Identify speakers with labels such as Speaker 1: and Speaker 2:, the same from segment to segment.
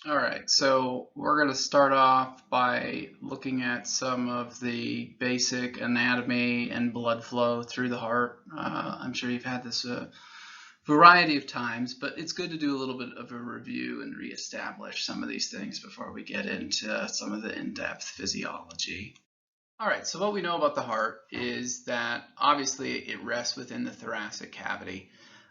Speaker 1: All right, so we're going to start off by looking at some of the basic anatomy and blood flow through the heart. I'm sure you've had this a variety of times, but it's good to do a little bit of a review and reestablish some of these things before we get into some of the in-depth physiology. All right, so what we know about the heart is that obviously it rests within the thoracic cavity.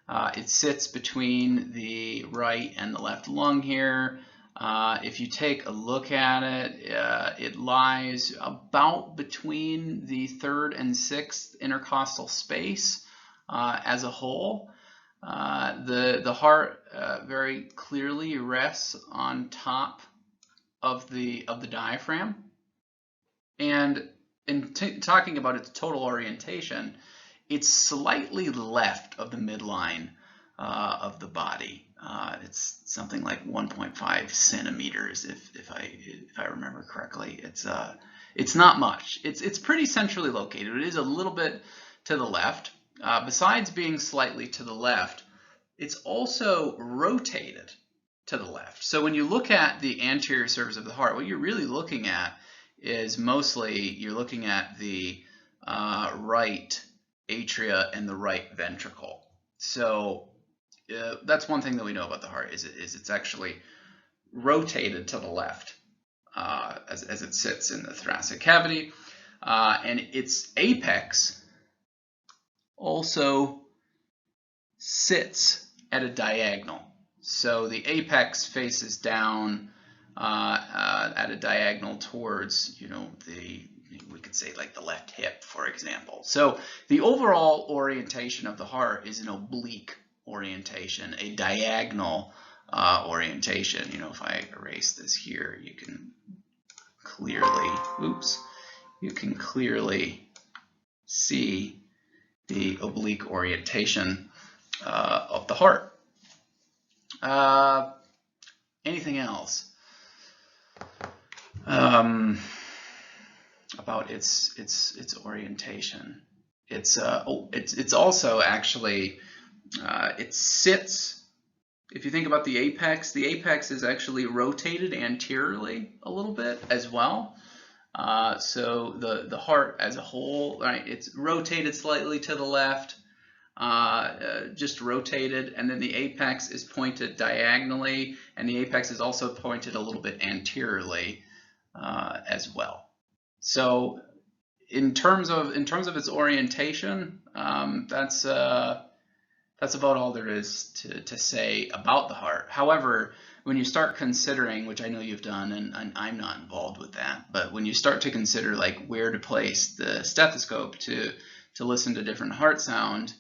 Speaker 1: It sits between the right and the left lung here. If you take a look at it, it lies about between the third and sixth intercostal space as a whole. The heart very clearly rests on top of the diaphragm. And in talking about its total orientation, it's slightly left of the midline of the body. It's something like 1.5 centimeters, if I remember correctly. It's not much. It's pretty centrally located. It is a little bit to the left. Besides being slightly to the left, it's also rotated to the left. So when you look at the anterior surface of the heart, what you're really looking at is mostly you're looking at the right atria and the right ventricle. So that's one thing that we know about the heart is it's actually rotated to the left as it sits in the thoracic cavity, and its apex also sits at a diagonal. So the apex faces down at a diagonal towards, we could say like the left hip, for example. So the overall orientation of the heart is an oblique orientation, a diagonal orientation. If I erase this here, you can clearly see the oblique orientation of the heart. Anything else about its orientation? It's also actually it sits. If you think about the apex is actually rotated anteriorly a little bit as well. So the heart as a whole, right? It's rotated slightly to the left. Just rotated, and then the apex is pointed diagonally, and the apex is also pointed a little bit anteriorly as well. So in terms of its orientation, that's about all there is to say about the heart. However, when you start considering, which I know you've done, and I'm not involved with that, but when you start to consider like where to place the stethoscope to listen to different heart sound,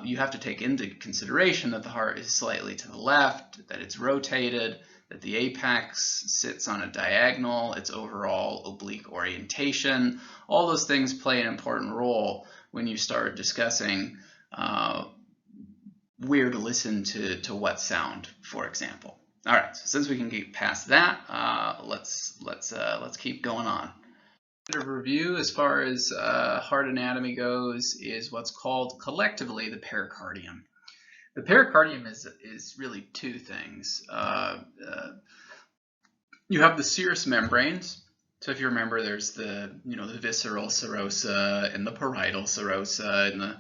Speaker 1: you have to take into consideration that the heart is slightly to the left, that it's rotated, that the apex sits on a diagonal, its overall oblique orientation. All those things play an important role when you start discussing where to listen to what sound, for example. All right, so since we can get past that, let's keep going on. Of review as far as heart anatomy goes is what's called collectively the pericardium. The pericardium is really two things. You have the serous membranes. So if you remember, there's the the visceral serosa and the parietal serosa and the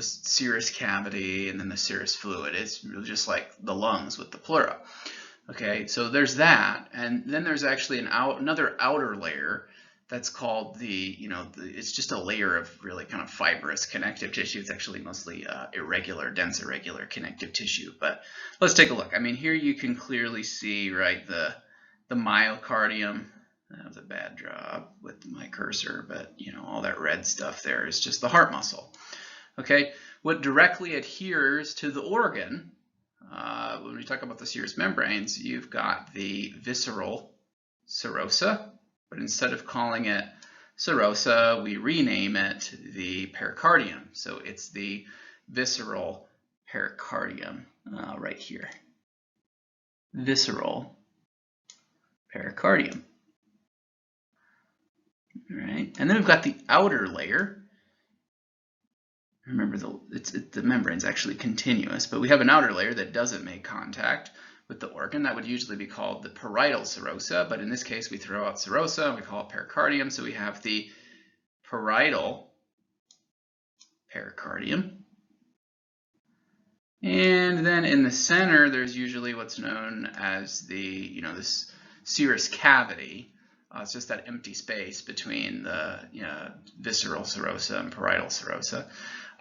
Speaker 1: serous cavity and then the serous fluid. It's just like the lungs with the pleura. Okay, so there's that, and then there's actually another outer layer that's called it's just a layer of really kind of fibrous connective tissue. It's actually mostly dense irregular connective tissue. But let's take a look. I mean, here you can clearly see, right, the myocardium. That was a bad job with my cursor, but all that red stuff there is just the heart muscle. Okay, what directly adheres to the organ, when we talk about the serous membranes, you've got the visceral serosa, but instead of calling it serosa, we rename it the pericardium. So it's the visceral pericardium right here. Visceral pericardium. All right, and then we've got the outer layer. Remember, the membrane's actually continuous, but we have an outer layer that doesn't make contact with the organ. That would usually be called the parietal serosa, but in this case we throw out serosa and we call it pericardium. So we have the parietal pericardium. And then in the center, there's usually what's known as the, this serous cavity. It's just that empty space between the visceral serosa and parietal serosa.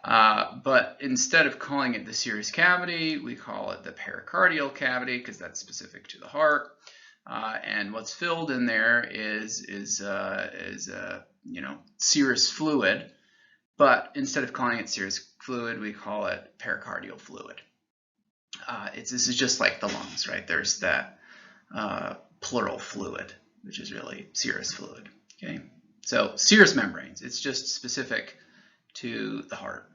Speaker 1: But instead of calling it the serous cavity, we call it the pericardial cavity because that's specific to the heart. And what's filled in there is serous fluid. But instead of calling it serous fluid, we call it pericardial fluid. This is just like the lungs, right? There's that pleural fluid, which is really serous fluid. Okay, so serous membranes. It's just specific to the heart.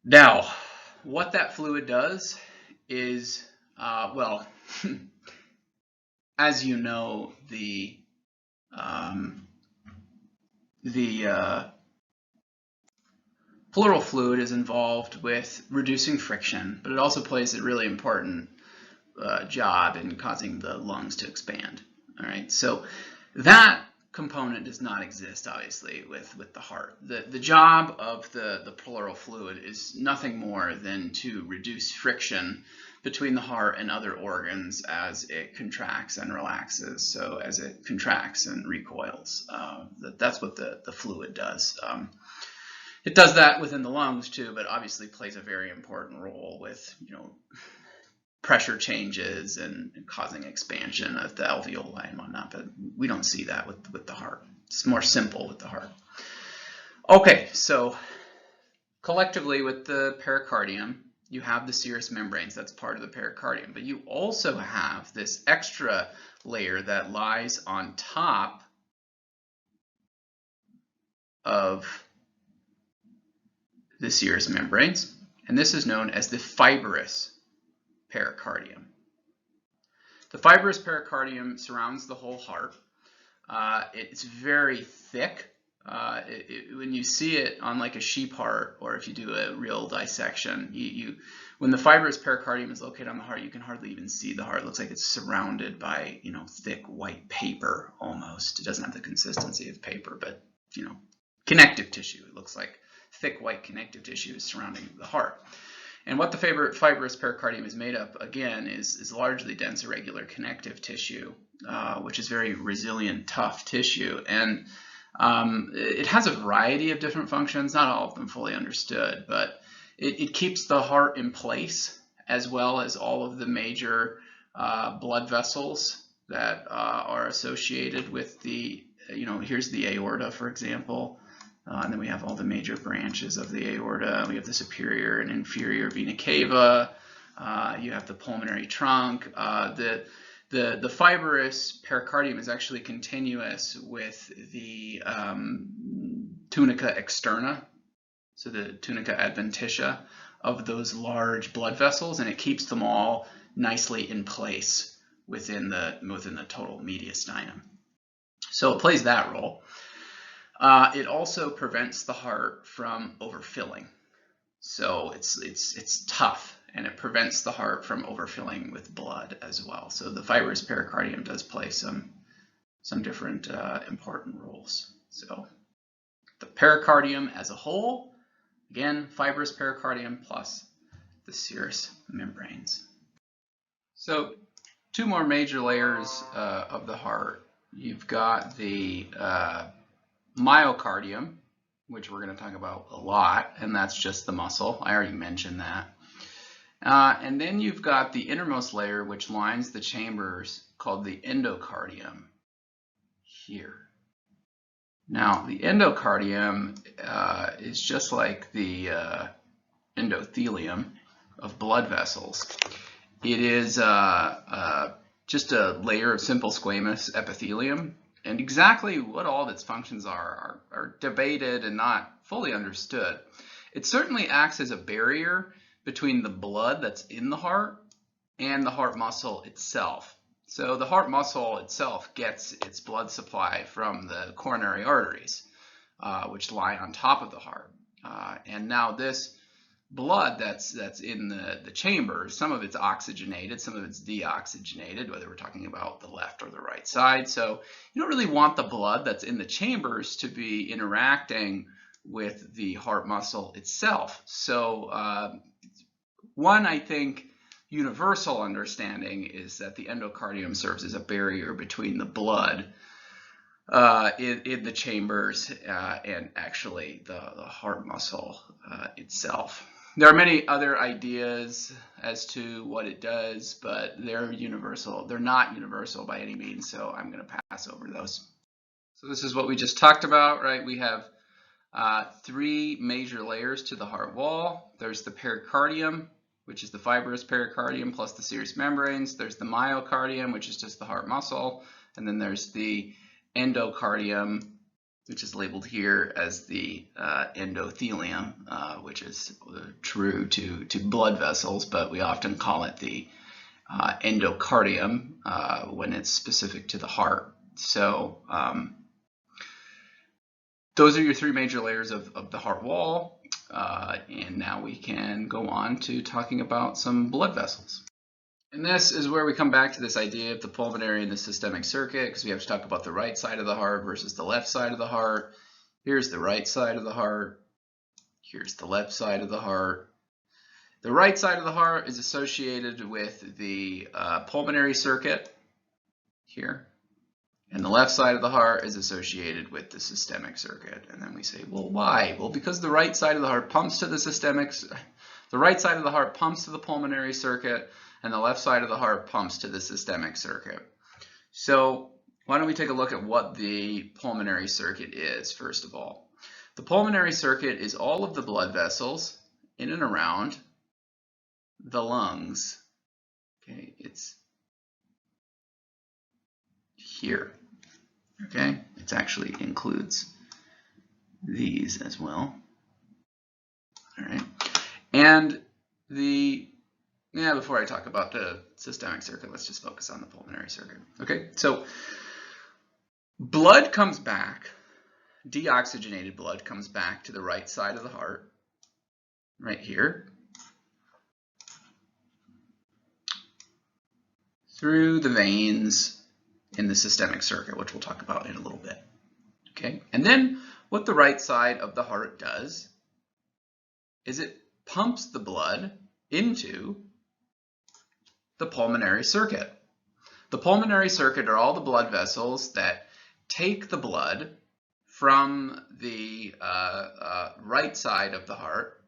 Speaker 1: Now, what that fluid does is, well, as you know, the pleural fluid is involved with reducing friction, but it also plays a really important job in causing the lungs to expand. All right, so that component does not exist, obviously, with the heart. The job of the pleural fluid is nothing more than to reduce friction between the heart and other organs as it contracts and relaxes. So as it contracts and recoils, that's what the fluid does. It does that within the lungs too, but obviously plays a very important role with pressure changes and causing expansion of the alveoli and whatnot. But we don't see that with the heart. It's more simple with the heart. Okay, so collectively with the pericardium, you have the serous membranes. That's part of the pericardium. But you also have this extra layer that lies on top of the serous membranes, and this is known as the fibrous pericardium. The fibrous pericardium surrounds the whole heart. It's very thick. When you see it on like a sheep heart, or if you do a real dissection, when the fibrous pericardium is located on the heart, you can hardly even see the heart. It looks like it's surrounded by thick white paper almost. It doesn't have the consistency of paper, but connective tissue. It looks like thick white connective tissue is surrounding the heart. And what the fibrous pericardium is made up, again, is largely dense irregular connective tissue, which is very resilient, tough tissue. And it has a variety of different functions, not all of them fully understood, but it keeps the heart in place, as well as all of the major blood vessels that are associated with the, here's the aorta, for example. And then we have all the major branches of the aorta. We have the superior and inferior vena cava. You have the pulmonary trunk. The fibrous pericardium is actually continuous with the tunica externa, so the tunica adventitia of those large blood vessels, and it keeps them all nicely in place within the total mediastinum. So it plays that role. It also prevents the heart from overfilling. So it's tough, and it prevents the heart from overfilling with blood as well. So the fibrous pericardium does play some different important roles. So the pericardium as a whole, again, fibrous pericardium plus the serous membranes. So two more major layers of the heart. You've got the myocardium, which we're going to talk about a lot, and that's just the muscle. I already mentioned that. And then you've got the innermost layer, which lines the chambers, called the endocardium here. Now, the endocardium is just like the endothelium of blood vessels. It is just a layer of simple squamous epithelium. And exactly what all of its functions are debated and not fully understood. It certainly acts as a barrier between the blood that's in the heart and the heart muscle itself. So the heart muscle itself gets its blood supply from the coronary arteries, which lie on top of the heart. And now this blood that's in the chamber. Some of it's oxygenated, some of it's deoxygenated, whether we're talking about the left or the right side. So you don't really want the blood that's in the chambers to be interacting with the heart muscle itself. So one, I think, universal understanding is that the endocardium serves as a barrier between the blood in the chambers and actually the heart muscle itself. There are many other ideas as to what it does, but they're universal. They're not universal by any means, so I'm going to pass over those. So this is what we just talked about, right? We have three major layers to the heart wall. There's the pericardium, which is the fibrous pericardium plus the serous membranes. There's the myocardium, which is just the heart muscle. And then there's the endocardium, which is labeled here as the endothelium, which is true to blood vessels, but we often call it the endocardium when it's specific to the heart. So those are your three major layers of the heart wall. And now we can go on to talking about some blood vessels. And this is where we come back to this idea of the pulmonary and the systemic circuit, because we have to talk about the right side of the heart versus the left side of the heart. Here's the right side of the heart. Here's the left side of the heart. The right side of the heart is associated with the pulmonary circuit here. And the left side of the heart is associated with the systemic circuit. And then we say, well, why? Well, because the right side of the heart pumps to the right side of the heart pumps to the pulmonary circuit, and the left side of the heart pumps to the systemic circuit. So why don't we take a look at what the pulmonary circuit is, first of all. The pulmonary circuit is all of the blood vessels in and around the lungs. Okay, it's here. Okay, it actually includes these as well. All right, and before I talk about the systemic circuit, let's just focus on the pulmonary circuit. Okay, so blood comes back, deoxygenated blood comes back to the right side of the heart, right here, through the veins in the systemic circuit, which we'll talk about in a little bit. Okay, and then what the right side of the heart does is it pumps the blood into the pulmonary circuit. The pulmonary circuit are all the blood vessels that take the blood from the right side of the heart,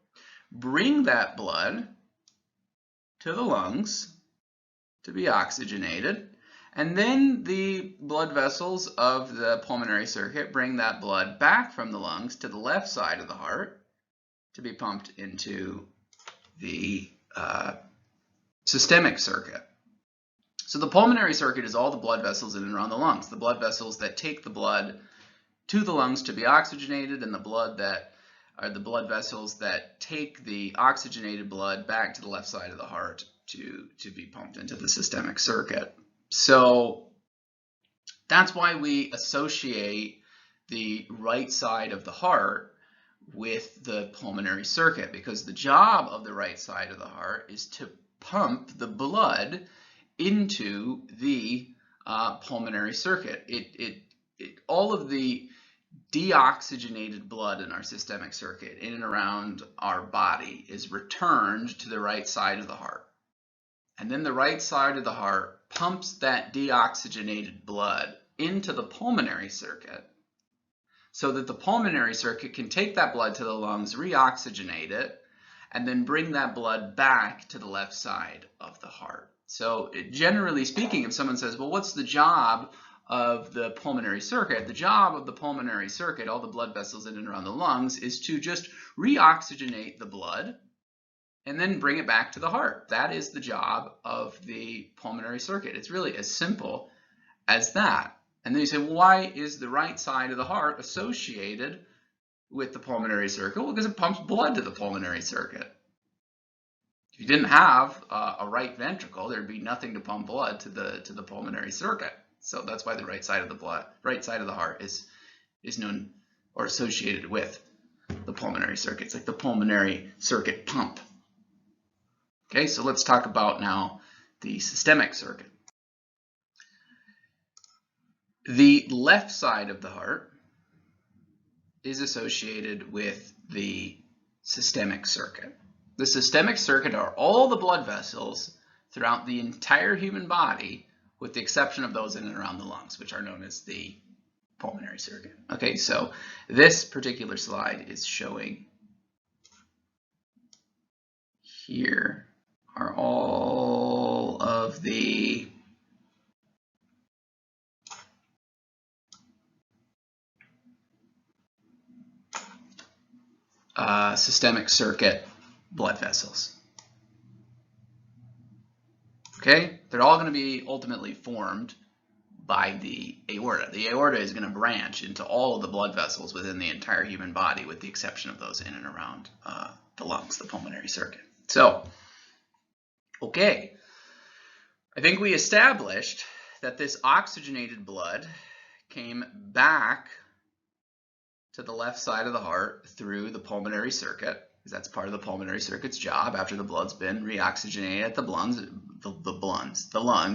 Speaker 1: bring that blood to the lungs to be oxygenated, and then the blood vessels of the pulmonary circuit bring that blood back from the lungs to the left side of the heart to be pumped into the systemic circuit. So the pulmonary circuit is all the blood vessels in and around the lungs, the blood vessels that take the blood to the lungs to be oxygenated, and the blood vessels that take the oxygenated blood back to the left side of the heart to be pumped into the systemic circuit. So that's why we associate the right side of the heart with the pulmonary circuit, because the job of the right side of the heart is to pump the blood into the pulmonary circuit. All of the deoxygenated blood in our systemic circuit in and around our body is returned to the right side of the heart. And then the right side of the heart pumps that deoxygenated blood into the pulmonary circuit so that the pulmonary circuit can take that blood to the lungs, reoxygenate it, and then bring that blood back to the left side of the heart. So generally speaking, if someone says, well, what's the job of the pulmonary circuit? The job of the pulmonary circuit, all the blood vessels in and around the lungs, is to just reoxygenate the blood and then bring it back to the heart. That is the job of the pulmonary circuit. It's really as simple as that. And then you say, well, why is the right side of the heart associated with the pulmonary circuit? Well, because it pumps blood to the pulmonary circuit. If you didn't have a right ventricle, there'd be nothing to pump blood to the pulmonary circuit. So that's why the right side of the heart is known or associated with the pulmonary circuit. It's like the pulmonary circuit pump. Okay, so let's talk about now the systemic circuit. The left side of the heart is associated with the systemic circuit. The systemic circuit are all the blood vessels throughout the entire human body, with the exception of those in and around the lungs, which are known as the pulmonary circuit. Okay, so this particular slide is showing here are all of the systemic circuit blood vessels. Okay, they're all going to be ultimately formed by the aorta. The aorta is going to branch into all of the blood vessels within the entire human body, with the exception of those in and around the lungs, the pulmonary circuit. So, okay, I think we established that this oxygenated blood came back to the left side of the heart through the pulmonary circuit, because that's part of the pulmonary circuit's job. After the blood's been reoxygenated at the lungs,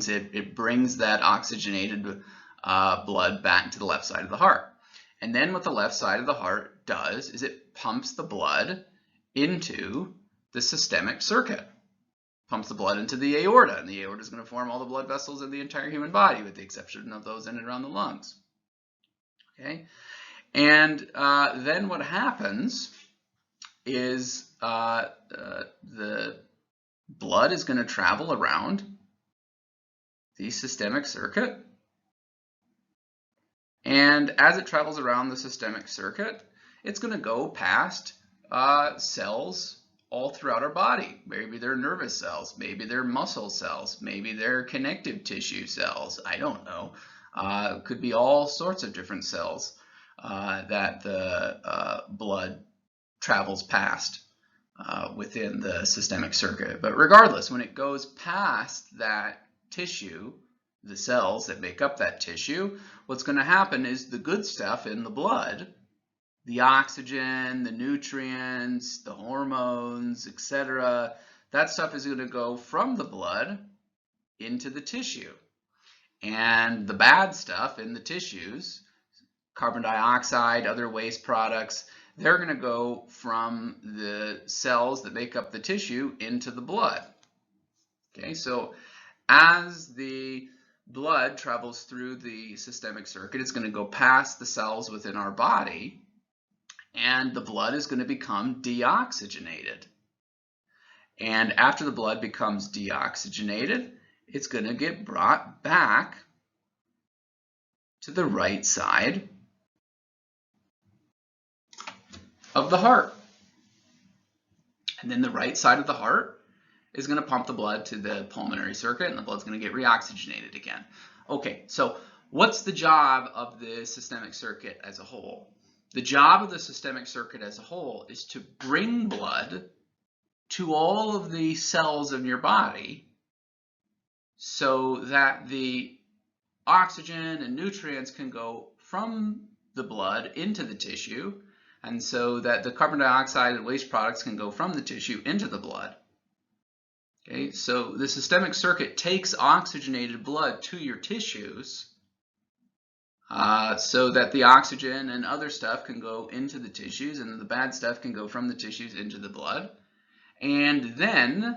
Speaker 1: it brings that oxygenated blood back to the left side of the heart. And then what the left side of the heart does is it pumps the blood into the systemic circuit. Pumps the blood into the aorta, and the aorta is going to form all the blood vessels in the entire human body, with the exception of those in and around the lungs. Okay, and then what happens is the blood is going to travel around the systemic circuit, and as it travels around the systemic circuit, it's going to go past cells all throughout our body. Maybe they're nervous cells, maybe they're muscle cells, maybe they're connective tissue cells. I don't know. It could be all sorts of different cells that the blood travels past within the systemic circuit. But regardless, when it goes past that tissue, the cells that make up that tissue, what's going to happen is the good stuff in the blood, the oxygen, the nutrients, the hormones, etc., that stuff is going to go from the blood into the tissue. And the bad stuff in the tissues, carbon dioxide, other waste products, they're going to go from the cells that make up the tissue into the blood. Okay, so as the blood travels through the systemic circuit, it's going to go past the cells within our body, and the blood is going to become deoxygenated. And after the blood becomes deoxygenated, it's going to get brought back to the right side of the heart. And then the right side of the heart is going to pump the blood to the pulmonary circuit, and the blood's going to get reoxygenated again. Okay, so what's the job of the systemic circuit as a whole? The job of the systemic circuit as a whole is to bring blood to all of the cells in your body so that the oxygen and nutrients can go from the blood into the tissue, and so that the carbon dioxide and waste products can go from the tissue into the blood. Okay, so the systemic circuit takes oxygenated blood to your tissues so that the oxygen and other stuff can go into the tissues, and the bad stuff can go from the tissues into the blood. And then,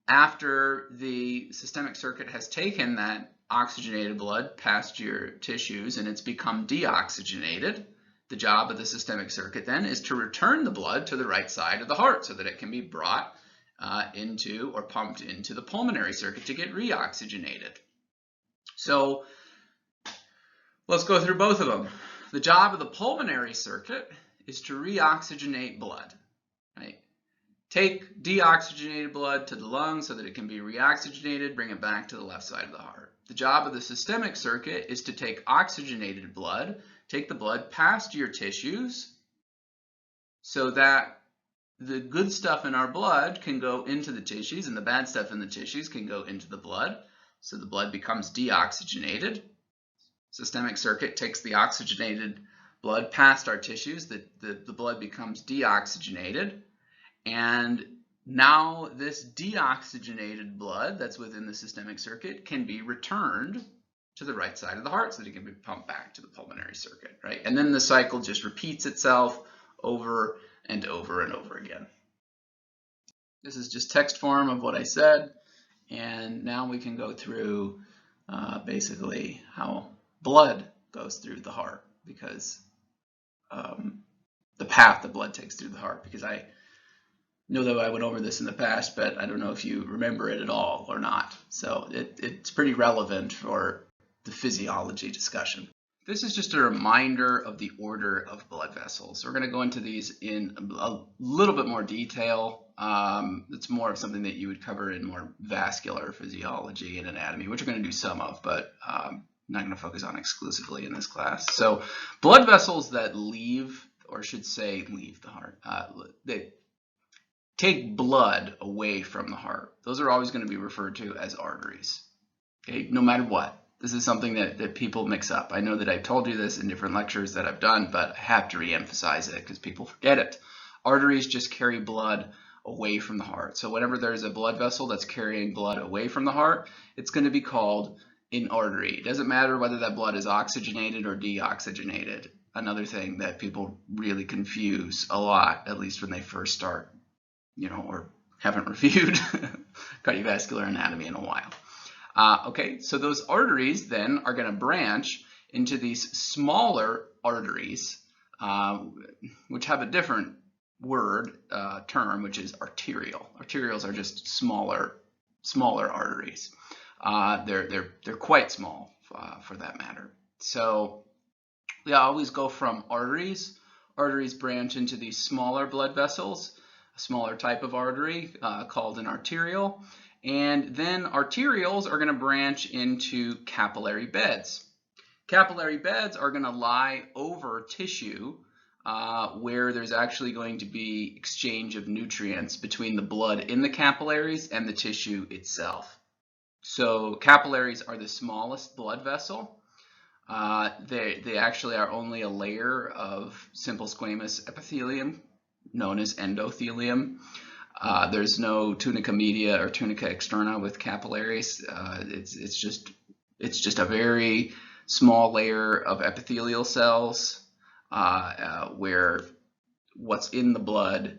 Speaker 1: after the systemic circuit has taken that oxygenated blood past your tissues and it's become deoxygenated, the job of the systemic circuit then is to return the blood to the right side of the heart so that it can be brought into or pumped into the pulmonary circuit to get reoxygenated. So let's go through both of them. The job of the pulmonary circuit is to reoxygenate blood, right? Take deoxygenated blood to the lungs so that it can be reoxygenated, bring it back to the left side of the heart. The job of the systemic circuit is to take oxygenated blood, take the blood past your tissues so that the good stuff in our blood can go into the tissues and the bad stuff in the tissues can go into the blood. So the blood becomes deoxygenated. Systemic circuit takes the oxygenated blood past our tissues, the blood becomes deoxygenated, and now this deoxygenated blood that's within the systemic circuit can be returned to the right side of the heart so that it can be pumped back to the pulmonary circuit, right? And then the cycle just repeats itself over and over and over again. This is just text form of what I said, and now we can go through basically how blood goes through the heart, because the path the blood takes through the heart, because I know that I went over this in the past, but I don't know if you remember it at all or not. So it's pretty relevant for the physiology discussion. This is just a reminder of the order of blood vessels. So we're going to go into these in a little bit more detail. It's more of something that you would cover in more vascular physiology and anatomy, which we're going to do some of, but not going to focus on exclusively in this class. So blood vessels that leave, or should say leave the heart, they take blood away from the heart. Those are always going to be referred to as arteries, okay, no matter what. This is something that people mix up. I know that I've told you this in different lectures that I've done, but I have to re-emphasize it because people forget it. Arteries just carry blood away from the heart. So whenever there's a blood vessel that's carrying blood away from the heart, it's going to be called an artery. It doesn't matter whether that blood is oxygenated or deoxygenated. Another thing that people really confuse a lot, at least when they first start, or haven't reviewed cardiovascular anatomy in a while. Okay, so those arteries then are going to branch into these smaller arteries, which have a different term, which is arterial. Arterials are just smaller arteries. They're quite small for that matter. So they always go from arteries. Arteries branch into these smaller blood vessels, a smaller type of artery called an arteriole. And then arterioles are going to branch into capillary beds. Capillary beds are going to lie over tissue where there's actually going to be exchange of nutrients between the blood in the capillaries and the tissue itself. So capillaries are the smallest blood vessel. They actually are only a layer of simple squamous epithelium known as endothelium. There's no tunica media or tunica externa with capillaries. It's just a very small layer of epithelial cells where what's in the blood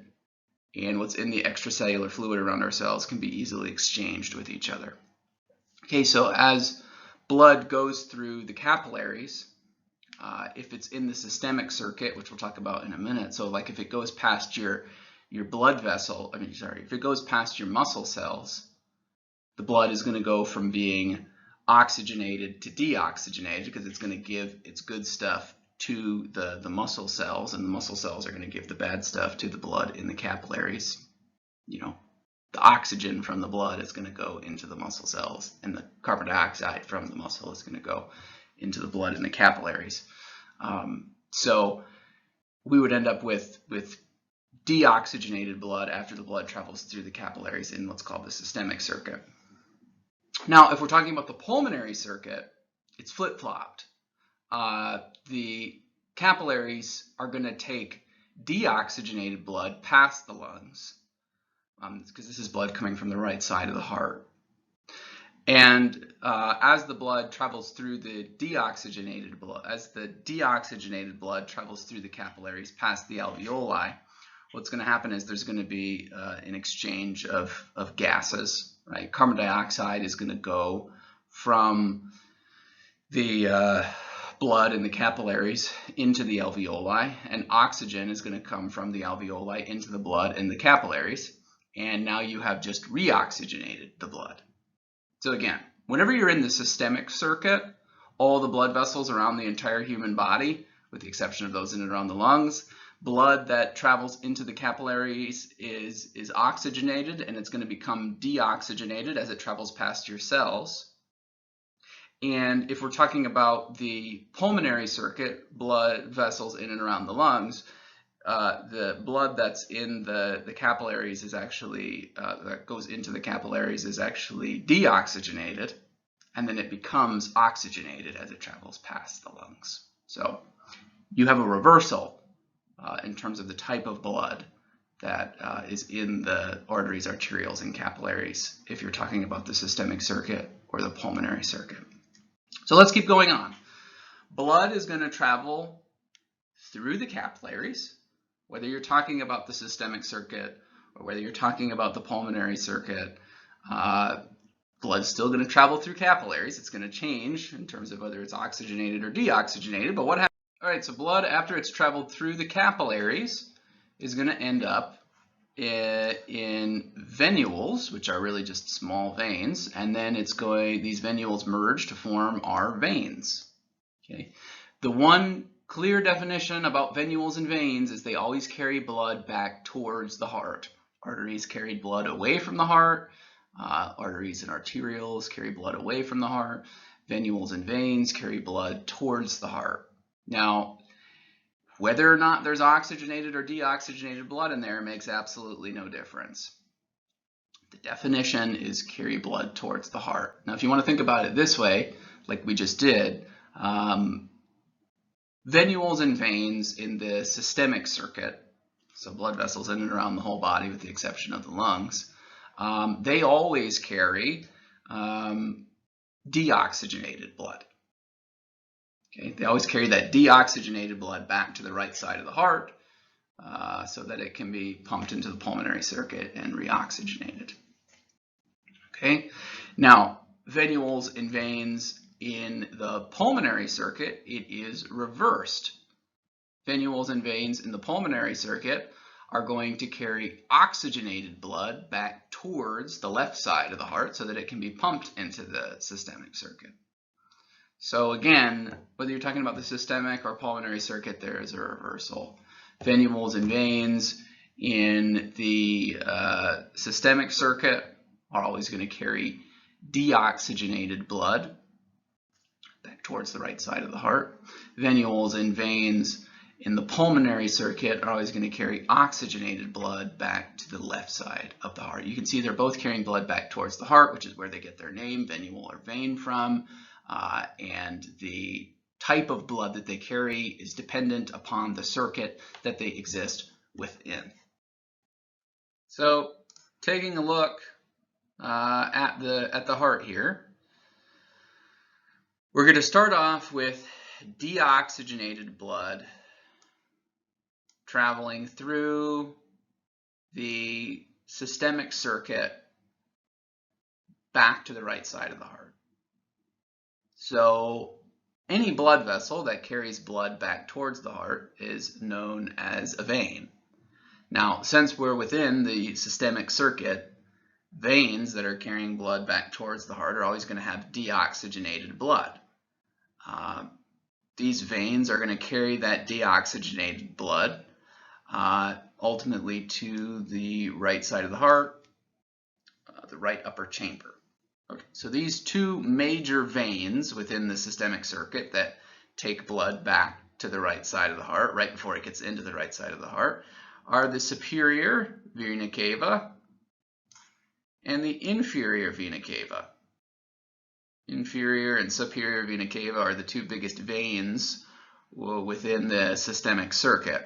Speaker 1: and what's in the extracellular fluid around our cells can be easily exchanged with each other. Okay, so as blood goes through the capillaries, if it's in the systemic circuit, which we'll talk about in a minute, so like if it goes past your blood vessel, if it goes past your muscle cells, the blood is going to go from being oxygenated to deoxygenated because it's going to give its good stuff to the muscle cells, and the muscle cells are going to give the bad stuff to the blood in the capillaries. The oxygen from the blood is going to go into the muscle cells, and the carbon dioxide from the muscle is going to go into the blood in the capillaries. So we would end up with deoxygenated blood after the blood travels through the capillaries in what's called the systemic circuit. Now, if we're talking about the pulmonary circuit, it's flip-flopped. The capillaries are going to take deoxygenated blood past the lungs, because this is blood coming from the right side of the heart. And as the blood travels through the deoxygenated blood travels through the capillaries past the alveoli, what's going to happen is there's going to be an exchange of gases, right? Carbon dioxide is going to go from the blood in the capillaries into the alveoli, and oxygen is going to come from the alveoli into the blood in the capillaries, and now you have just reoxygenated the blood. So again, whenever you're in the systemic circuit, all the blood vessels around the entire human body, with the exception of those in and around the lungs, blood that travels into the capillaries is oxygenated, and it's going to become deoxygenated as it travels past your cells. And if we're talking about the pulmonary circuit, blood vessels in and around the lungs, the blood that's in the capillaries is actually, that goes into the capillaries is actually deoxygenated, and then it becomes oxygenated as it travels past the lungs. So you have a reversal in terms of the type of blood that is in the arteries, arterioles, and capillaries if you're talking about the systemic circuit or the pulmonary circuit. So let's keep going on. Blood is going to travel through the capillaries, whether you're talking about the systemic circuit or whether you're talking about the pulmonary circuit. Blood's still going to travel through capillaries. It's going to change in terms of whether it's oxygenated or deoxygenated, but what happens? All right, so blood, after it's traveled through the capillaries, is going to end up in venules, which are really just small veins, and then these venules merge to form our veins. Okay. The one clear definition about venules and veins is they always carry blood back towards the heart. Arteries carry blood away from the heart. Arteries and arterioles carry blood away from the heart. Venules and veins carry blood towards the heart. Now, whether or not there's oxygenated or deoxygenated blood in there makes absolutely no difference. The definition is carry blood towards the heart. Now, if you want to think about it this way, like we just did, venules and veins in the systemic circuit, so blood vessels in and around the whole body with the exception of the lungs, they always carry deoxygenated blood. Okay, they always carry that deoxygenated blood back to the right side of the heart so that it can be pumped into the pulmonary circuit and reoxygenated. Okay, now venules and veins in the pulmonary circuit, it is reversed. Venules and veins in the pulmonary circuit are going to carry oxygenated blood back towards the left side of the heart so that it can be pumped into the systemic circuit. So again, whether you're talking about the systemic or pulmonary circuit, there is a reversal. Venules and veins in the systemic circuit are always going to carry deoxygenated blood back towards the right side of the heart. Venules and veins in the pulmonary circuit are always going to carry oxygenated blood back to the left side of the heart. You can see they're both carrying blood back towards the heart, which is where they get their name, venule or vein, from. And the type of blood that they carry is dependent upon the circuit that they exist within. So taking a look at the heart here, we're going to start off with deoxygenated blood traveling through the systemic circuit back to the right side of the heart. So any blood vessel that carries blood back towards the heart is known as a vein. Now, since we're within the systemic circuit, veins that are carrying blood back towards the heart are always going to have deoxygenated blood. These veins are going to carry that deoxygenated blood ultimately to the right side of the heart, the right upper chamber. Okay, so these two major veins within the systemic circuit that take blood back to the right side of the heart, right before it gets into the right side of the heart, are the superior vena cava and the inferior vena cava. Inferior and superior vena cava are the two biggest veins within the systemic circuit,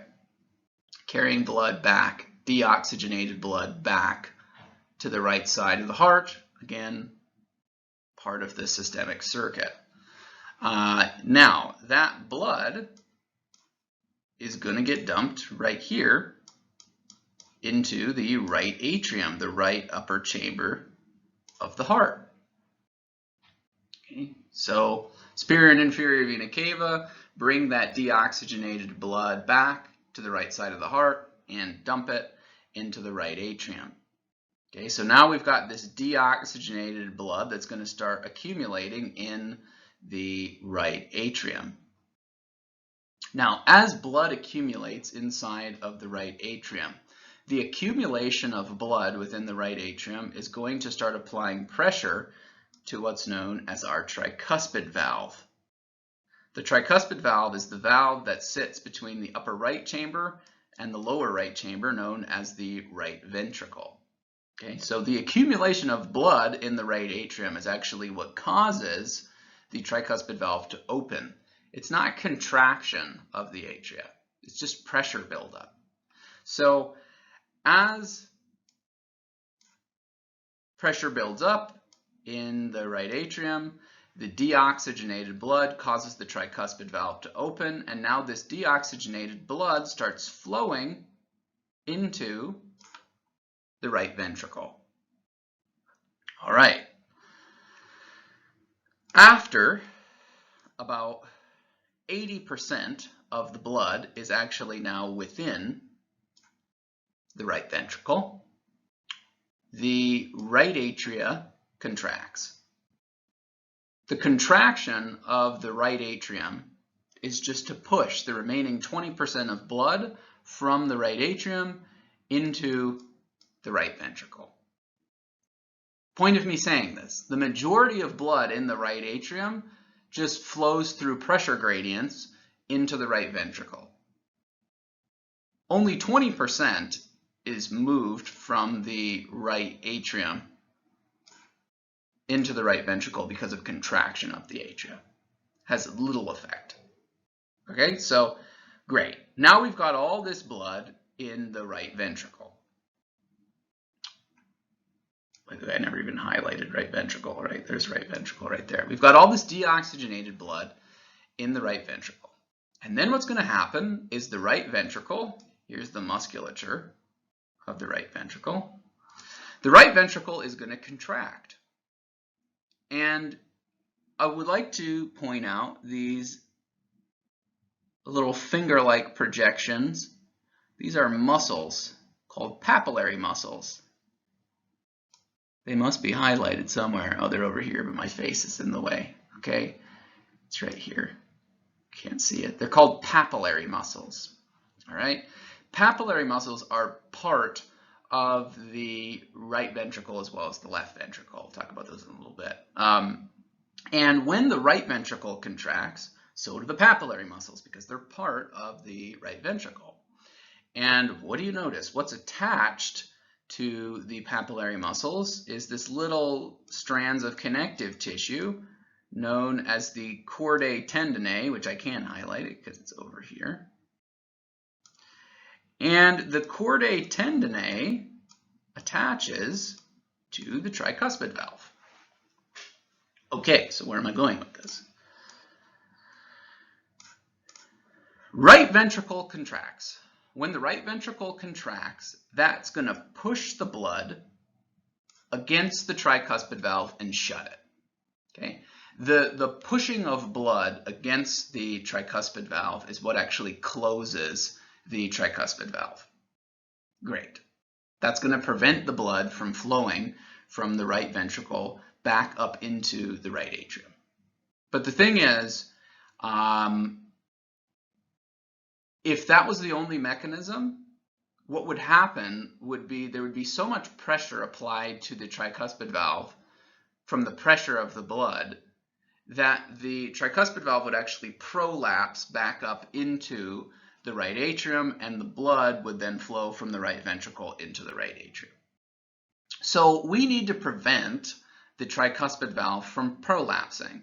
Speaker 1: carrying blood back, deoxygenated blood back to the right side of the heart, again, part of the systemic circuit. Now, that blood is going to get dumped right here into the right atrium, the right upper chamber of the heart. Okay, so superior and inferior vena cava bring that deoxygenated blood back to the right side of the heart and dump it into the right atrium. Okay, so now we've got this deoxygenated blood that's going to start accumulating in the right atrium. Now, as blood accumulates inside of the right atrium, the accumulation of blood within the right atrium is going to start applying pressure to what's known as our tricuspid valve. The tricuspid valve is the valve that sits between the upper right chamber and the lower right chamber, known as the right ventricle. Okay, so the accumulation of blood in the right atrium is actually what causes the tricuspid valve to open It's not contraction of the atria. It's just pressure buildup. So as pressure builds up in the right atrium, the deoxygenated blood causes the tricuspid valve to open, and now this deoxygenated blood starts flowing into the right ventricle. All right. After about 80% of the blood is actually now within the right ventricle, the right atria contracts. The contraction of the right atrium is just to push the remaining 20% of blood from the right atrium into the right ventricle. Point of me saying this, the majority of blood in the right atrium just flows through pressure gradients into the right ventricle. Only 20% is moved from the right atrium into the right ventricle because of contraction of the atria. Has little effect. Okay, so great. Now we've got all this blood in the right ventricle. By the way, I never even highlighted right ventricle, right? There's right ventricle right there. We've got all this deoxygenated blood in the right ventricle. And then what's going to happen is the right ventricle, here's the musculature of the right ventricle. The right ventricle is going to contract. And I would like to point out these little finger-like projections. These are muscles called papillary muscles. They must be highlighted somewhere. Oh, they're over here, but my face is in the way. Okay, it's right here. Can't see it. They're called papillary muscles. All right, papillary muscles are part of the right ventricle as well as the left ventricle. We'll talk about those in a little bit. And when the right ventricle contracts, so do the papillary muscles because they're part of the right ventricle. And what do you notice? What's attached to the papillary muscles is this little strands of connective tissue known as the chordae tendineae, which I can't highlight it because it's over here. And the chordae tendineae attaches to the tricuspid valve. Okay, so where am I going with this? Right ventricle contracts. When the right ventricle contracts, that's going to push the blood against the tricuspid valve and shut it. Okay? The pushing of blood against the tricuspid valve is what actually closes the tricuspid valve. Great. That's going to prevent the blood from flowing from the right ventricle back up into the right atrium. But the thing is, if that was the only mechanism, what would happen would be there would be so much pressure applied to the tricuspid valve from the pressure of the blood that the tricuspid valve would actually prolapse back up into the right atrium, and the blood would then flow from the right ventricle into the right atrium. So we need to prevent the tricuspid valve from prolapsing.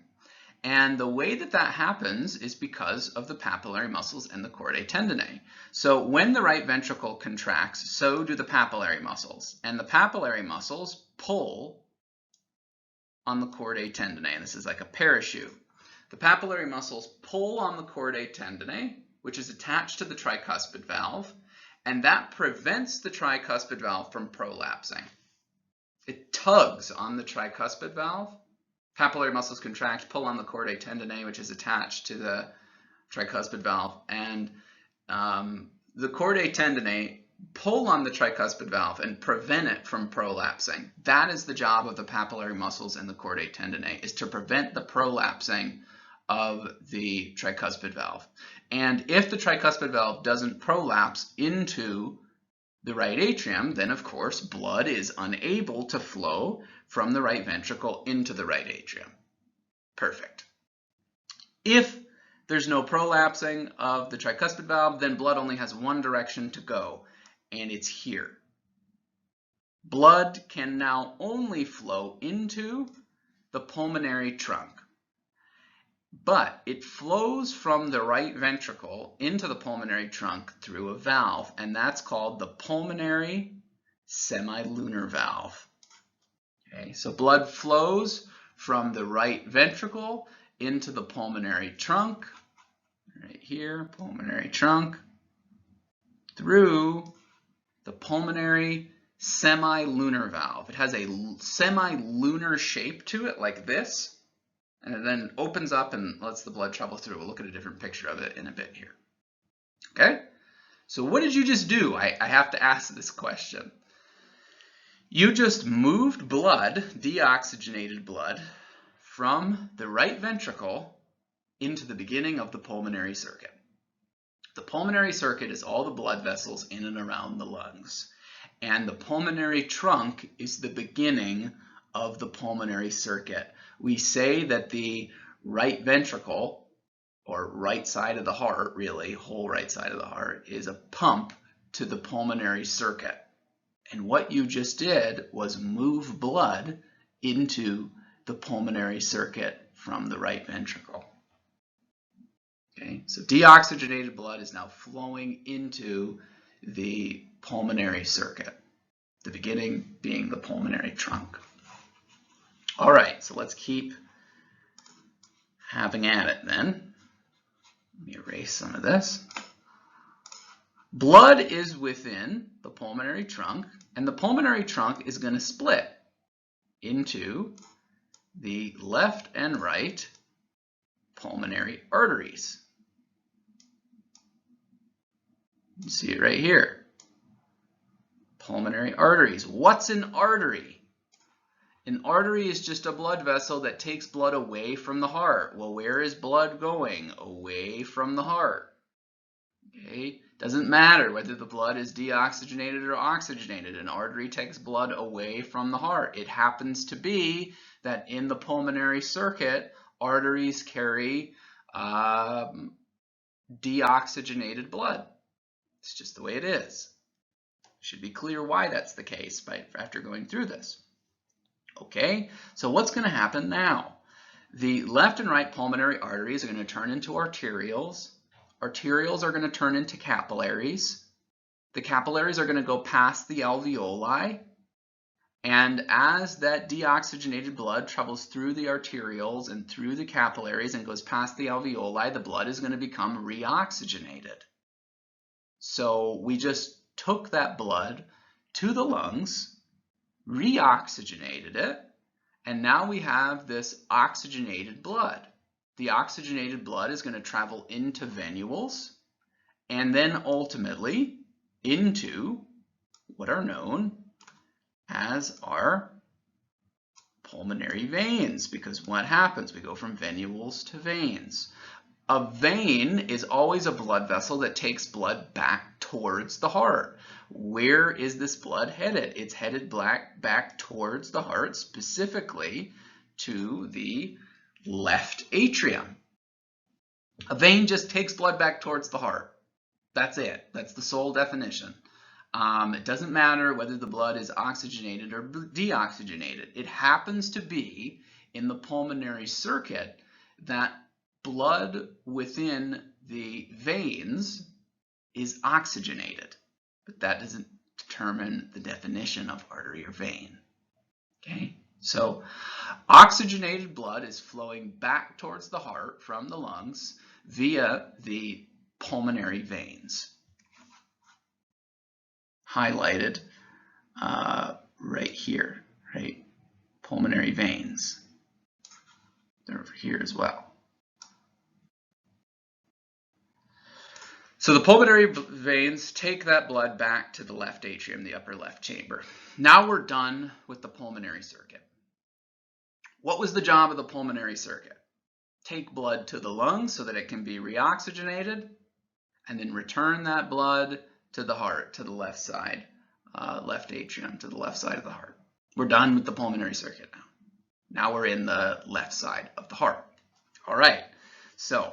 Speaker 1: And the way that that happens is because of the papillary muscles and the chordae tendineae. So when the right ventricle contracts, so do the papillary muscles. And the papillary muscles pull on the chordae tendineae. And this is like a parachute. The papillary muscles pull on the chordae tendineae, which is attached to the tricuspid valve, and that prevents the tricuspid valve from prolapsing. It tugs on the tricuspid valve. Papillary muscles contract, pull on the chordae tendineae, which is attached to the tricuspid valve, and the chordae tendineae pull on the tricuspid valve and prevent it from prolapsing. That is the job of the papillary muscles and the chordae tendineae, is to prevent the prolapsing of the tricuspid valve. And if the tricuspid valve doesn't prolapse into the right atrium, then of course blood is unable to flow from the right ventricle into the right atrium. Perfect. If there's no prolapsing of the tricuspid valve, then blood only has one direction to go, and it's here. Blood can now only flow into the pulmonary trunk. but it flows from the right ventricle into the pulmonary trunk through a valve, and that's called the pulmonary semilunar valve. Okay, so blood flows from the right ventricle into the pulmonary trunk, right here, pulmonary trunk, through the pulmonary semilunar valve. It has a semilunar shape to it like this, and it then opens up and lets the blood travel through. We'll look at a different picture of it in a bit here. Okay, so what did you just do? I have to ask this question. You just moved blood, deoxygenated blood, from the right ventricle into the beginning of the pulmonary circuit. The pulmonary circuit is all the blood vessels in and around the lungs. And the pulmonary trunk is the beginning of the pulmonary circuit. We say that the right ventricle, or right side of the heart, really, whole right side of the heart, is a pump to the pulmonary circuit. And what you just did was move blood into the pulmonary circuit from the right ventricle. Okay, so deoxygenated blood is now flowing into the pulmonary circuit, the beginning being the pulmonary trunk. All right, so let's keep having at it then. Let me erase some of this. Blood is within the pulmonary trunk, and the pulmonary trunk is going to split into the left and right pulmonary arteries. You see it right here. Pulmonary arteries. What's an artery? An artery is just a blood vessel that takes blood away from the heart. Well, where is blood going? Away from the heart. Okay? Doesn't matter whether the blood is deoxygenated or oxygenated. An artery takes blood away from the heart. It happens to be that in the pulmonary circuit, arteries carry deoxygenated blood. It's just the way it is. Should be clear why that's the case after going through this. Okay, so what's going to happen now? The left and right pulmonary arteries are going to turn into arterioles. Arterioles are going to turn into capillaries. The capillaries are going to go past the alveoli. And as that deoxygenated blood travels through the arterioles and through the capillaries and goes past the alveoli, the blood is going to become reoxygenated. So we just took that blood to the lungs, reoxygenated it, and now we have this oxygenated blood. The oxygenated blood is going to travel into venules and then ultimately into what are known as our pulmonary veins, because what happens? We go from venules to veins. A vein is always a blood vessel that takes blood back towards the heart. Where is this blood headed? It's headed back towards the heart, specifically to the left atrium. A vein just takes blood back towards the heart. That's it. That's the sole definition. It doesn't matter whether the blood is oxygenated or deoxygenated. It happens to be in the pulmonary circuit that blood within the veins is oxygenated, but that doesn't determine the definition of artery or vein. Okay, so oxygenated blood is flowing back towards the heart from the lungs via the pulmonary veins, highlighted right here, right? Pulmonary veins. They're over here as well. So the pulmonary veins take that blood back to the left atrium, the upper left chamber. Now we're done with the pulmonary circuit. What was the job of the pulmonary circuit? Take blood to the lungs so that it can be reoxygenated, and then return that blood to the heart, to the left side, left atrium, to the left side of the heart. We're done with the pulmonary circuit now. Now we're in the left side of the heart. All right, so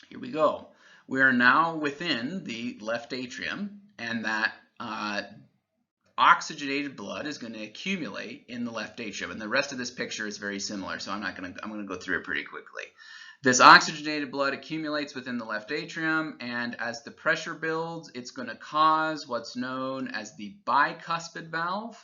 Speaker 1: here we go. We are now within the left atrium, and that oxygenated blood is going to accumulate in the left atrium, and the rest of this picture is very similar, so I'm going to go through it pretty quickly. This oxygenated blood accumulates within the left atrium, and as the pressure builds, it's going to cause what's known as the bicuspid valve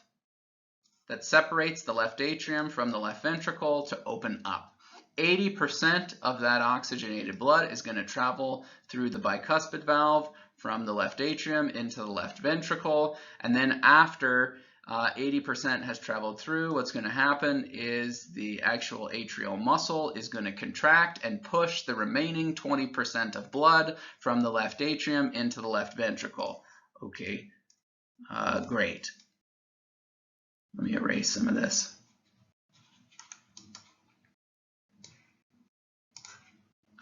Speaker 1: that separates the left atrium from the left ventricle to open up. 80% of that oxygenated blood is going to travel through the bicuspid valve from the left atrium into the left ventricle, and then after 80% has traveled through, what's going to happen is the actual atrial muscle is going to contract and push the remaining 20% of blood from the left atrium into the left ventricle. Okay, great. Let me erase some of this.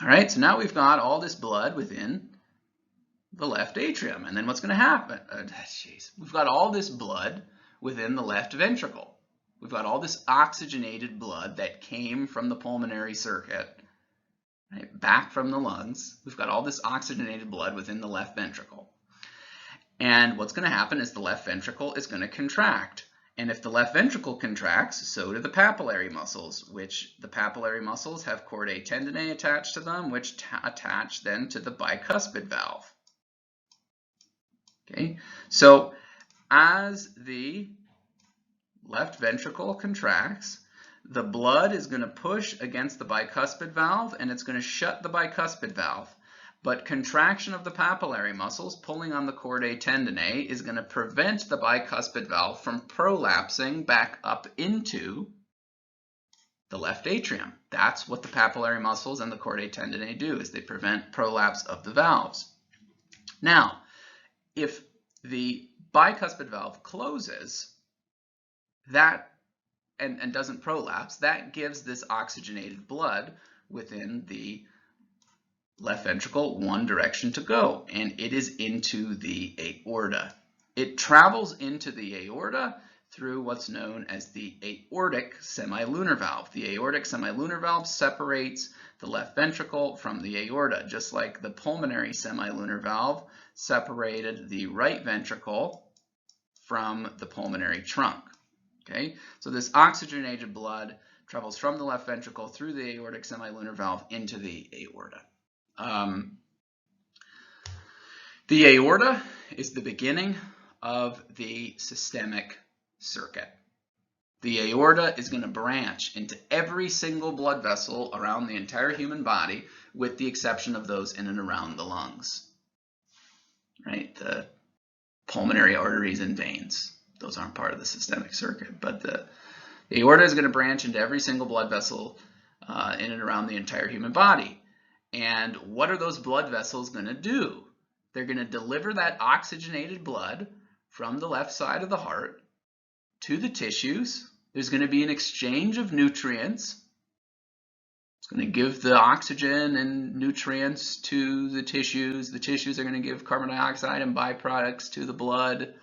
Speaker 1: All right, so now we've got all this blood within the left atrium, and then what's going to happen? We've got all this blood within the left ventricle. We've got all this oxygenated blood that came from the pulmonary circuit, right, back from the lungs. We've got all this oxygenated blood within the left ventricle. And what's going to happen is the left ventricle is going to contract. And if the left ventricle contracts, so do the papillary muscles, which the papillary muscles have chordae tendineae attached to them, which attach then to the bicuspid valve. Okay, so as the left ventricle contracts, the blood is going to push against the bicuspid valve and it's going to shut the bicuspid valve. But contraction of the papillary muscles pulling on the chordae tendineae is going to prevent the bicuspid valve from prolapsing back up into the left atrium. That's what the papillary muscles and the chordae tendineae do, is they prevent prolapse of the valves. Now, if the bicuspid valve closes, that and doesn't prolapse, that gives this oxygenated blood within the left ventricle one direction to go, and it is into the aorta. It travels into the aorta through what's known as the aortic semilunar valve. The aortic semilunar valve separates the left ventricle from the aorta, just like the pulmonary semilunar valve separated the right ventricle from the pulmonary trunk. Okay, so this oxygenated blood travels from the left ventricle through the aortic semilunar valve into the aorta. The aorta is the beginning of the systemic circuit. The aorta is going to branch into every single blood vessel around the entire human body, with the exception of those in and around the lungs. Right? The pulmonary arteries and veins. Those aren't part of the systemic circuit, but the aorta is going to branch into every single blood vessel in and around the entire human body. And what are those blood vessels going to do? They're going to deliver that oxygenated blood from the left side of the heart to the tissues. There's going to be an exchange of nutrients. It's going to give the oxygen and nutrients to the tissues. The tissues are going to give carbon dioxide and byproducts to the blood.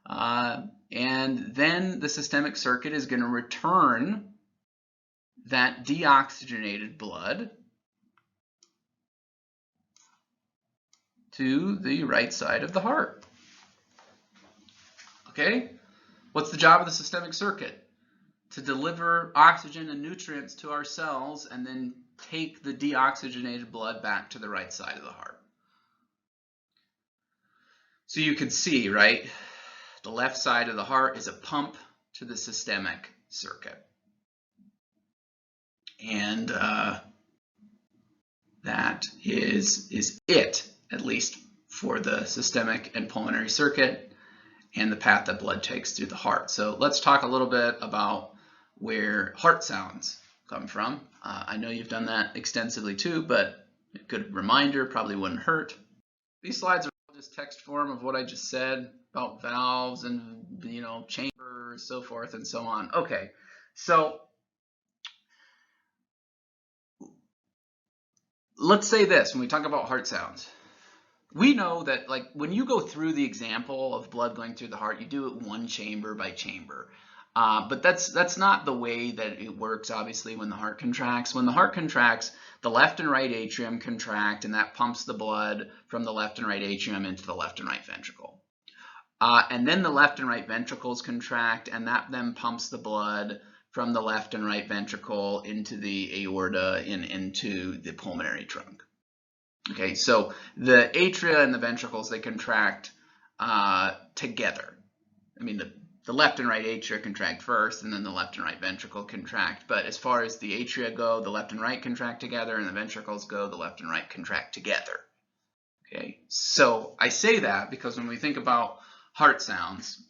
Speaker 1: And then the systemic circuit is going to return that deoxygenated blood to the right side of the heart. Okay? What's the job of the systemic circuit? To deliver oxygen and nutrients to our cells and then take the deoxygenated blood back to the right side of the heart. So you can see, right, the left side of the heart is a pump to the systemic circuit. And that is it, at least for the systemic and pulmonary circuit and the path that blood takes through the heart. So let's talk a little bit about where heart sounds come from. I know you've done that extensively too, but a good reminder probably wouldn't hurt. These slides are all just text form of what I just said about valves and, you know, chambers, so forth and so on. Okay, so let's say this when we talk about heart sounds. We know that, like, when you go through the example of blood going through the heart, you do it one chamber by chamber. But that's not the way that it works, obviously, when the heart contracts. When the heart contracts, the left and right atrium contract, and that pumps the blood from the left and right atrium into the left and right ventricle. and then the left and right ventricles contract, and that then pumps the blood from the left and right ventricle into the aorta and into the pulmonary trunk. Okay, so the atria and the ventricles, they contract together. I mean, the left and right atria contract first, and then the left and right ventricle contract. But as far as the atria go, the left and right contract together, and the ventricles go, the left and right contract together. Okay, so I say that because when we think about heart sounds,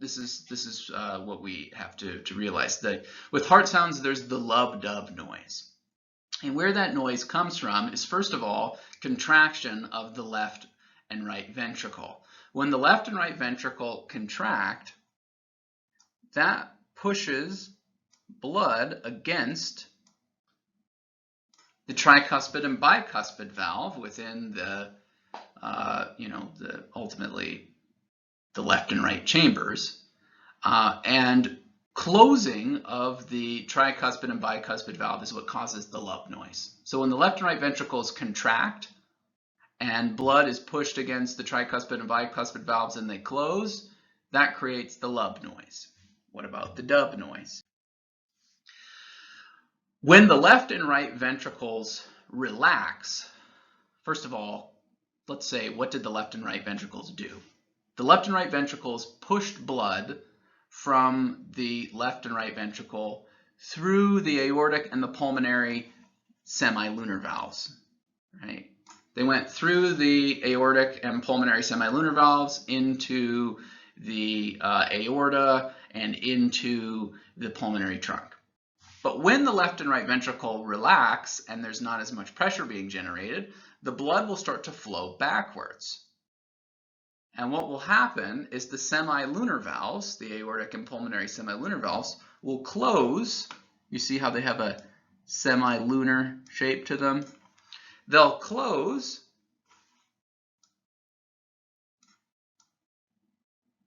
Speaker 1: this is what we have to realize. That with heart sounds, there's the lub-dub noise. And where that noise comes from is, first of all, contraction of the left and right ventricle. When the left and right ventricle contract, that pushes blood against the tricuspid and bicuspid valve within the, ultimately the left and right chambers, and closing of the tricuspid and bicuspid valve is what causes the lub noise. So when the left and right ventricles contract and blood is pushed against the tricuspid and bicuspid valves and they close, that creates the lub noise. What about the dub noise? When the left and right ventricles relax, first of all, let's say, what did the left and right ventricles do? The left and right ventricles pushed blood from the left and right ventricle through the aortic and the pulmonary semilunar valves, right? They went through the aortic and pulmonary semilunar valves into the aorta and into the pulmonary trunk. But when the left and right ventricle relax and there's not as much pressure being generated, the blood will start to flow backwards. And what will happen is the semilunar valves, the aortic and pulmonary semilunar valves, will close. You see how they have a semilunar shape to them? They'll close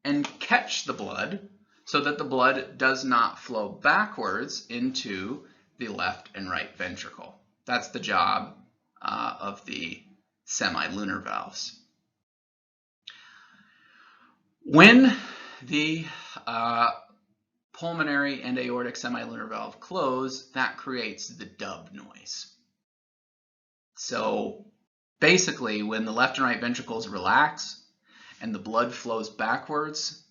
Speaker 1: and catch the blood so that the blood does not flow backwards into the left and right ventricle. That's the job of the semilunar valves. When the pulmonary and aortic semilunar valve close, that creates the dub noise. So basically, when the left and right ventricles relax and the blood flows backwards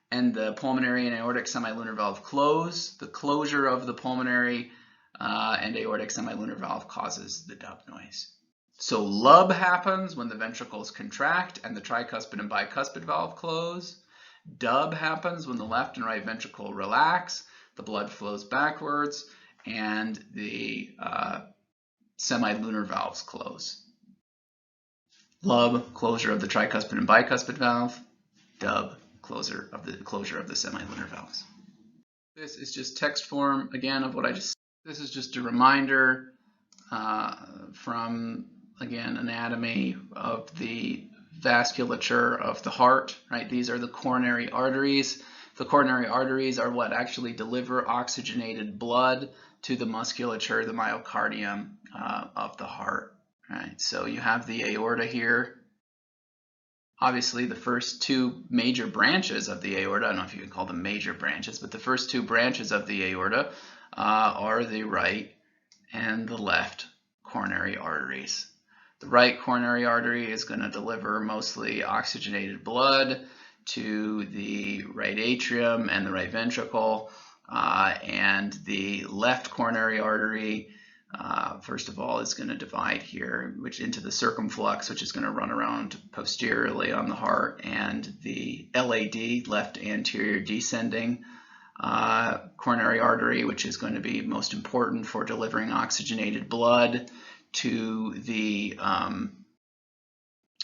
Speaker 1: and the pulmonary and aortic semilunar valve close, the closure of the pulmonary and aortic semilunar valve causes the dub noise. So lub happens when the ventricles contract and the tricuspid and bicuspid valve close. Dub happens when the left and right ventricle relax, the blood flows backwards, and the semilunar valves close. Lub, closure of the tricuspid and bicuspid valve. Dub, closure of the semilunar valves. This is just text form again of what I just said. This is just a reminder from, again, anatomy of the vasculature of the heart, right? These are the coronary arteries. The coronary arteries are what actually deliver oxygenated blood to the musculature, the myocardium of the heart, right? So you have the aorta here. Obviously, the first two major branches of the aorta, I don't know if you can call them major branches, but the first two branches of the aorta are the right and the left coronary arteries. The right coronary artery is going to deliver mostly oxygenated blood to the right atrium and the right ventricle, and the left coronary artery, first of all, is going to divide here, into the circumflux, which is going to run around posteriorly on the heart, and the LAD, left anterior descending coronary artery, which is going to be most important for delivering oxygenated blood to the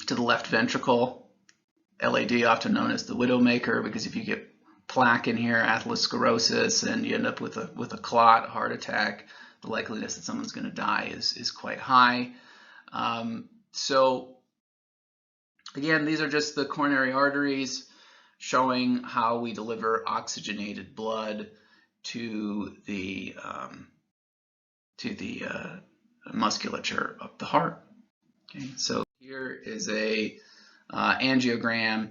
Speaker 1: left ventricle. LAD, often known as the widowmaker, because if you get plaque in here, atherosclerosis, and you end up with a clot, heart attack, the likeliness that someone's going to die is quite high. So again, these are just the coronary arteries showing how we deliver oxygenated blood to the musculature of the heart. Okay, so here is a angiogram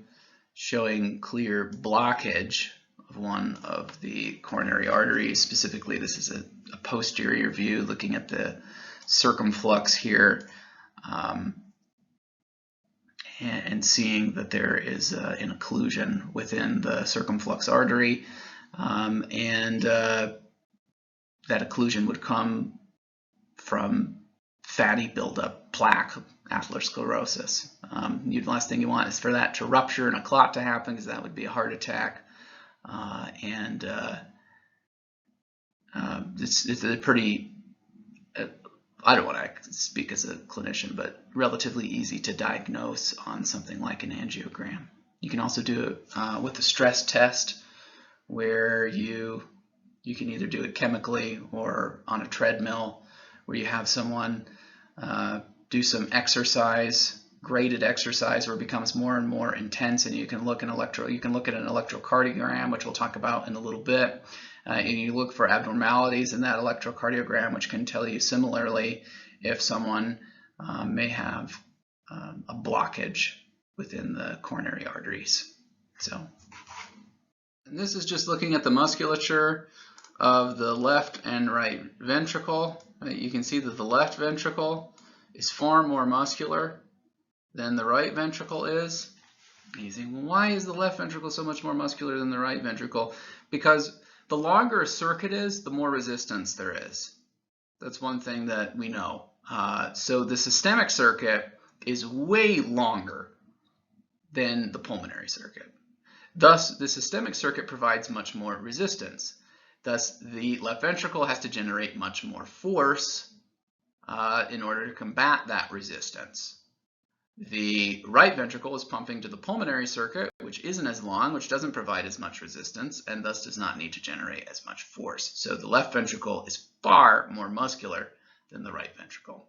Speaker 1: showing clear blockage of one of the coronary arteries. Specifically, this is a posterior view looking at the circumflux here, and seeing that there is an occlusion within the circumflux artery, and that occlusion would come from fatty buildup, plaque, atherosclerosis. The last thing you want is for that to rupture and a clot to happen, because that would be a heart attack. It's a pretty, I don't want to speak as a clinician, but relatively easy to diagnose on something like an angiogram. You can also do it with a stress test, where you can either do it chemically or on a treadmill, where you have someone do some exercise, graded exercise, where it becomes more and more intense, and you can look at an electrocardiogram, which we'll talk about in a little bit, and you look for abnormalities in that electrocardiogram, which can tell you similarly if someone may have a blockage within the coronary arteries. And this is just looking at the musculature of the left and right ventricle. You can see that the left ventricle is far more muscular than the right ventricle is. And you think, well, why is the left ventricle so much more muscular than the right ventricle? Because the longer a circuit is, the more resistance there is. That's one thing that we know. So the systemic circuit is way longer than the pulmonary circuit. Thus, the systemic circuit provides much more resistance. Thus, the left ventricle has to generate much more force in order to combat that resistance. The right ventricle is pumping to the pulmonary circuit, which isn't as long, which doesn't provide as much resistance, and thus does not need to generate as much force. So the left ventricle is far more muscular than the right ventricle.